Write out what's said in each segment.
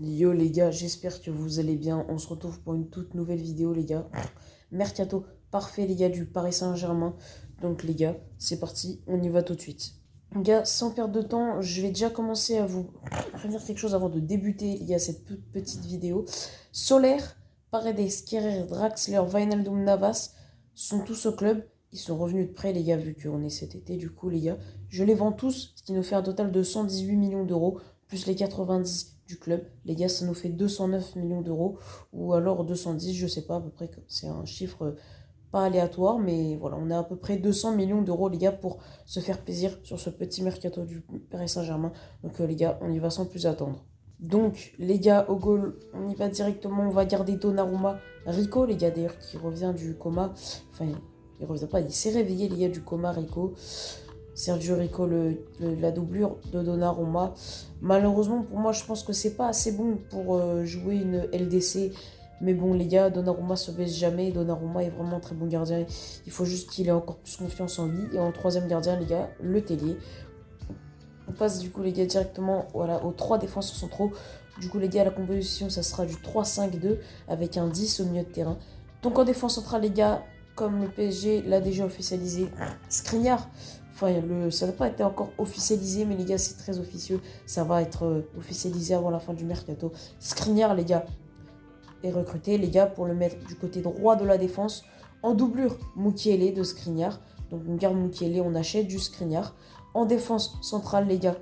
Yo les gars, j'espère que vous allez bien. On se retrouve pour une toute nouvelle vidéo les gars. Mercato parfait les gars du Paris Saint-Germain. Donc les gars, c'est parti, on y va tout de suite. Les gars, sans perdre de temps, je vais déjà commencer à vous prévenir quelque chose avant de débuter les gars cette toute petite vidéo. Solaire, Paredes, Kerrer, Draxler, Wijnaldum, Navas sont tous au club. Ils sont revenus de prêt les gars vu qu'on est cet été du coup les gars. Je les vends tous, ce qui nous fait un total de 118 millions d'euros plus les 90 du club. Les gars, ça nous fait 209 millions d'euros ou alors 210, je sais pas à peu près. C'est un chiffre pas aléatoire, mais voilà, on a à peu près 200 millions d'euros, les gars, pour se faire plaisir sur ce petit mercato du Paris Saint-Germain. Donc, les gars, on y va sans plus attendre. Donc, les gars, au goal, on y va directement. On va garder Donnarumma, Rico, les gars, d'ailleurs, qui revient du coma. Enfin, il revient pas, il s'est réveillé, les gars, du coma, Rico. Sergio Rico, la doublure de Donnarumma. Malheureusement, pour moi, je pense que c'est pas assez bon pour jouer une LDC. Mais bon, les gars, Donnarumma se baisse jamais. Donnarumma est vraiment un très bon gardien. Il faut juste qu'il ait encore plus confiance en lui. Et en troisième gardien, les gars, le Tellier. On passe du coup, les gars, directement voilà, aux trois défenseurs centraux. Du coup, les gars, la composition, ça sera du 3-5-2 avec un 10 au milieu de terrain. Donc en défense centrale, les gars, comme le PSG l'a déjà officialisé, Skriniar. Enfin, ça n'a pas été encore officialisé, mais les gars, c'est très officieux. Ça va être officialisé avant la fin du mercato. Skriniar, les gars, est recruté, les gars, pour le mettre du côté droit de la défense. En doublure, Mukiele de Skriniar. Donc on garde Mukiele, on achète du Skriniar. En défense centrale, les gars,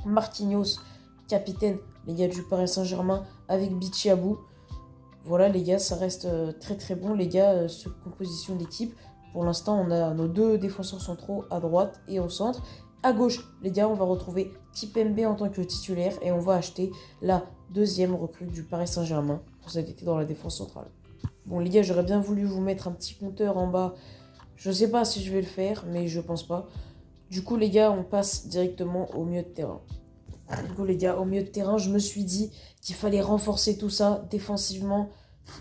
Marquinhos, capitaine, les gars du Paris Saint-Germain, avec Bichiabou. Voilà, les gars, ça reste très très bon, les gars, sur composition d'équipe. Pour l'instant, on a nos deux défenseurs centraux à droite et au centre. À gauche, les gars, on va retrouver Kipembe en tant que titulaire et on va acheter la deuxième recrue du Paris Saint-Germain pour cet été dans la défense centrale. Bon, les gars, j'aurais bien voulu vous mettre un petit compteur en bas. Je sais pas si je vais le faire, mais je pense pas. Du coup, les gars, on passe directement au milieu de terrain. Du coup, les gars, au milieu de terrain, je me suis dit qu'il fallait renforcer tout ça défensivement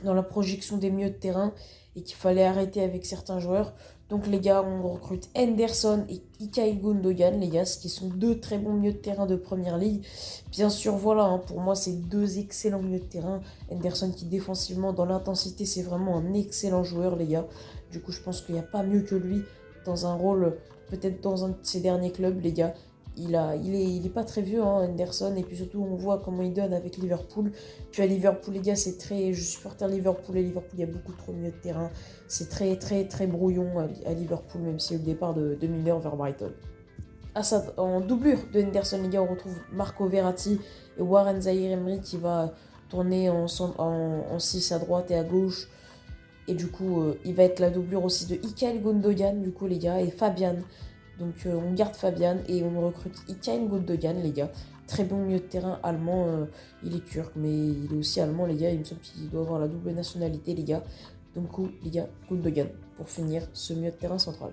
dans la projection des milieux de terrain et qu'il fallait arrêter avec certains joueurs. Donc, les gars, on recrute Henderson et Ilkay Gundogan, les gars, ce qui sont deux très bons milieux de terrain de première ligue. Bien sûr, voilà, hein, pour moi, c'est deux excellents milieux de terrain. Henderson qui, défensivement, dans l'intensité, c'est vraiment un excellent joueur, les gars. Du coup, je pense qu'il n'y a pas mieux que lui dans un rôle, peut-être dans un de ses derniers clubs, les gars. Il est pas très vieux, hein, Henderson, et puis surtout on voit comment il donne avec Liverpool. Puis à Liverpool, les gars, c'est très. Je supporte Liverpool, et Liverpool, il y a beaucoup trop de milieu de terrain. C'est très, très, très brouillon à Liverpool, même si le départ de Milner vers Brighton. En doublure de Henderson, les gars, on retrouve Marco Verratti et Warren Zaïre-Emery qui va tourner en 6 à droite et à gauche. Et du coup, il va être la doublure aussi de Ilkay Gundogan, du coup, les gars, et Fabian. Donc on garde Fabian et on recrute Ilkay Gundogan, les gars. Très bon milieu de terrain allemand. Il est turc, mais il est aussi allemand, les gars. Il me semble qu'il doit avoir la double nationalité, les gars. Donc, les gars, Gundogan pour finir ce milieu de terrain central.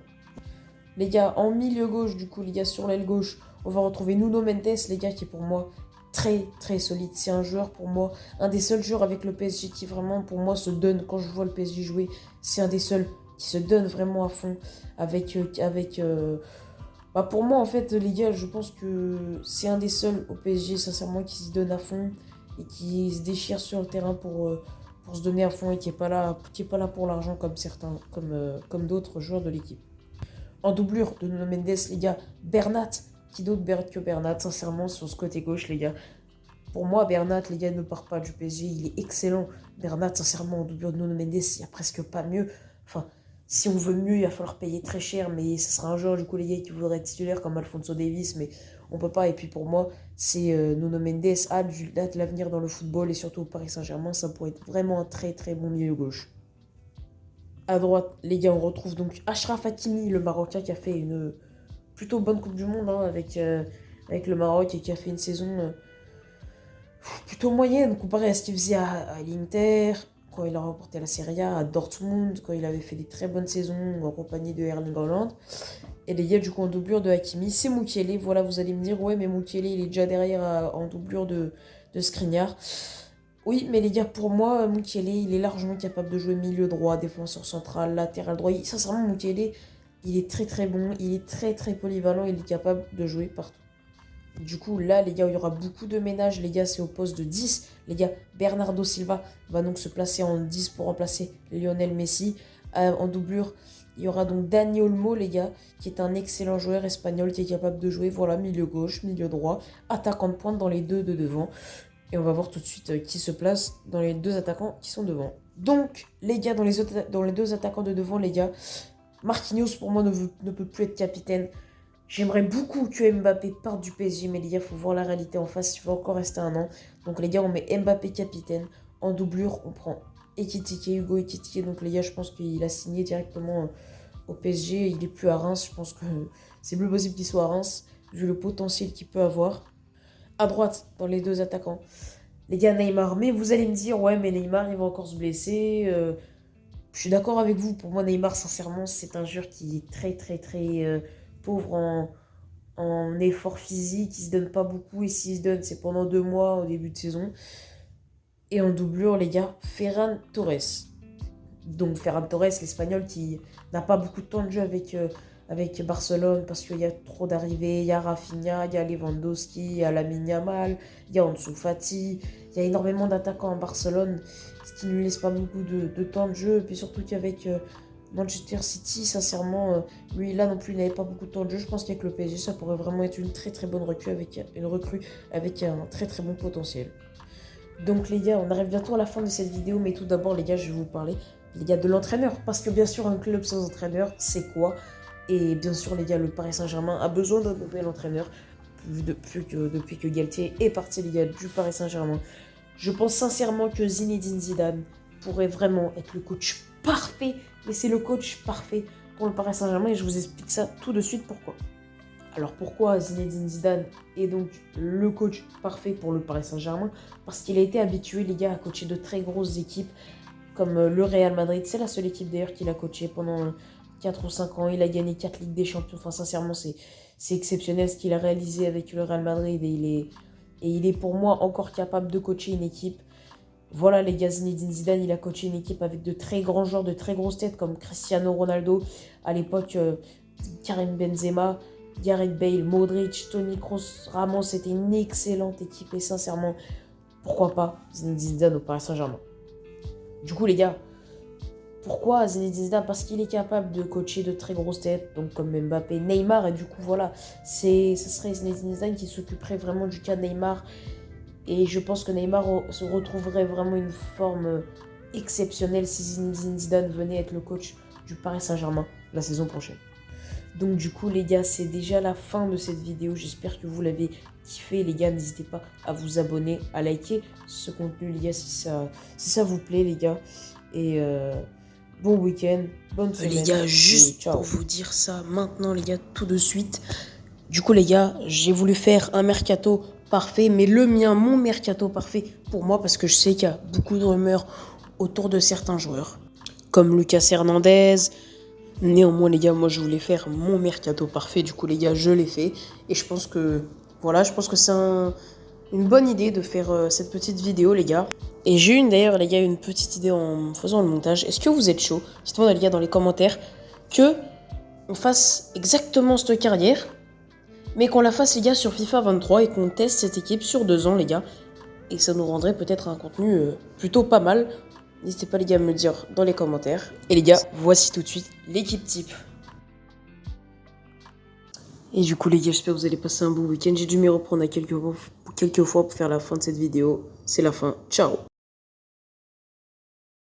Les gars, en milieu gauche, du coup, les gars, sur l'aile gauche, on va retrouver Nuno Mendes, les gars, qui est pour moi très très solide. C'est un joueur pour moi, un des seuls joueurs avec le PSG qui vraiment pour moi se donne quand je vois le PSG jouer. C'est un des seuls qui se donne vraiment à fond pour moi en fait les gars, je pense que c'est un des seuls au PSG sincèrement qui se donne à fond et qui se déchire sur le terrain pour se donner à fond et qui est pas là pour l'argent comme certains comme d'autres joueurs de l'équipe. En doublure de Nuno Mendes, les gars, Bernat, qui d'autre que Bernat, sincèrement, sur ce côté gauche, les gars. Pour moi, Bernat, les gars, ne part pas du PSG, il est excellent. Bernat, sincèrement, en doublure de Nuno Mendes, il n'y a presque pas mieux. Enfin, si on veut mieux, il va falloir payer très cher, mais ce sera un joueur, du coup, les gars, qui voudrait être titulaire comme Alphonso Davies, mais on peut pas. Et puis pour moi, c'est Nuno Mendes a de l'avenir dans le football et surtout au Paris Saint-Germain, ça pourrait être vraiment un très très bon milieu gauche. À droite, les gars, on retrouve donc Achraf Hakimi, le Marocain qui a fait une plutôt bonne Coupe du Monde hein, avec le Maroc et qui a fait une saison plutôt moyenne comparée à ce qu'il faisait à l'Inter, quand il a remporté la Serie A, à Dortmund, quand il avait fait des très bonnes saisons en compagnie de Erling Haaland. Et les gars, du coup, en doublure de Hakimi, c'est Mukiele. Voilà, vous allez me dire, ouais, mais Mukiele, il est déjà derrière en doublure de Skriniar. Oui, mais les gars, pour moi, Mukiele, il est largement capable de jouer milieu droit, défenseur central, latéral droit. Sincèrement, Mukiele, il est très très bon, il est très très polyvalent, il est capable de jouer partout. Du coup, là, les gars, il y aura beaucoup de ménages. Les gars, c'est au poste de 10. Les gars, Bernardo Silva va donc se placer en 10 pour remplacer Lionel Messi. En doublure, il y aura donc Dani Olmo, les gars, qui est un excellent joueur espagnol qui est capable de jouer, voilà, milieu gauche, milieu droit, attaquant de pointe dans les deux de devant. Et on va voir tout de suite qui se place dans les deux attaquants qui sont devant. Donc, les gars, dans les deux attaquants de devant, les gars, Marquinhos, pour moi, ne peut plus être capitaine. J'aimerais beaucoup que Mbappé parte du PSG, mais les gars, il faut voir la réalité en face. Il va encore rester un an. Donc, les gars, on met Mbappé capitaine. En doublure, on prend Hugo Ekitike. Donc, les gars, je pense qu'il a signé directement au PSG. Il n'est plus à Reims. Je pense que c'est plus possible qu'il soit à Reims, vu le potentiel qu'il peut avoir. À droite, dans les deux attaquants, les gars, Neymar. Mais vous allez me dire, ouais, mais Neymar, il va encore se blesser. Je suis d'accord avec vous. Pour moi, Neymar, sincèrement, c'est un joueur qui est très, très, très pauvre en effort physique. Il se donne pas beaucoup. Et s'il se donne, c'est pendant 2 mois au début de saison. Et en doublure, les gars, Ferran Torres. Donc, Ferran Torres, l'Espagnol, qui n'a pas beaucoup de temps de jeu avec Barcelone parce qu'il y a trop d'arrivées. Il y a Rafinha, il y a Lewandowski, il y a Lamine Yamal, il y a Ansu Fati. Il y a énormément d'attaquants en Barcelone, ce qui ne lui laisse pas beaucoup de temps de jeu. Et puis surtout qu'avec Manchester City, sincèrement, lui là non plus, il n'avait pas beaucoup de temps de jeu. Je pense qu'avec le PSG, ça pourrait vraiment être une très très bonne recrue avec un très très bon potentiel. Donc les gars, on arrive bientôt à la fin de cette vidéo, mais tout d'abord les gars, je vais vous parler les gars de l'entraîneur, parce que bien sûr un club sans entraîneur, c'est quoi? Et bien sûr les gars, le Paris Saint-Germain a besoin d'un nouvel entraîneur depuis que Galtier est parti les gars du Paris Saint-Germain. Je pense sincèrement que Zinedine Zidane pourrait vraiment être le coach parfait, mais c'est le coach parfait pour le Paris Saint-Germain et je vous explique ça tout de suite pourquoi. Alors pourquoi Zinedine Zidane est donc le coach parfait pour le Paris Saint-Germain? Parce qu'il a été habitué les gars à coacher de très grosses équipes comme le Real Madrid. C'est la seule équipe d'ailleurs qu'il a coaché pendant 4 ou 5 ans. Il a gagné 4 Ligues des Champions. Enfin sincèrement c'est exceptionnel ce qu'il a réalisé avec le Real Madrid et il est pour moi encore capable de coacher une équipe. Voilà les gars, Zinedine Zidane, il a coaché une équipe avec de très grands joueurs, de très grosses têtes comme Cristiano Ronaldo, à l'époque Karim Benzema, Gareth Bale, Modric, Toni Kroos, Ramos. C'était une excellente équipe et sincèrement, pourquoi pas Zinedine Zidane au Paris Saint-Germain. Du coup les gars, pourquoi Zinedine Zidane? Parce qu'il est capable de coacher de très grosses têtes, donc comme Mbappé, Neymar, et du coup voilà, ce serait Zinedine Zidane qui s'occuperait vraiment du cas de Neymar. Et je pense que Neymar se retrouverait vraiment une forme exceptionnelle si Zinedine Zidane venait être le coach du Paris Saint-Germain la saison prochaine. Donc du coup les gars, c'est déjà la fin de cette vidéo. J'espère que vous l'avez kiffé les gars. N'hésitez pas à vous abonner, à liker ce contenu les gars si ça vous plaît les gars. Et bon week-end, bonne semaine. Les gars, juste pour vous dire ça maintenant les gars, tout de suite. Du coup les gars, j'ai voulu faire un mercato parfait, mais le mien, mon mercato parfait pour moi, parce que je sais qu'il y a beaucoup de rumeurs autour de certains joueurs, comme Lucas Hernandez. Néanmoins les gars, moi je voulais faire mon mercato parfait, du coup les gars, je l'ai fait. Et je pense que, voilà, c'est une bonne idée de faire cette petite vidéo les gars. Et j'ai eu d'ailleurs les gars une petite idée en faisant le montage. Est-ce que vous êtes chaud? Dites-moi les gars dans les commentaires que on fasse exactement cette carrière, mais qu'on la fasse les gars sur FIFA 23 et qu'on teste cette équipe sur 2 ans les gars. Et ça nous rendrait peut-être un contenu plutôt pas mal. N'hésitez pas les gars à me le dire dans les commentaires. Et les gars, voici tout de suite l'équipe type. Et du coup les gars, j'espère que vous allez passer un bon week-end. J'ai dû m'y reprendre à quelques fois pour faire la fin de cette vidéo. C'est la fin. Ciao.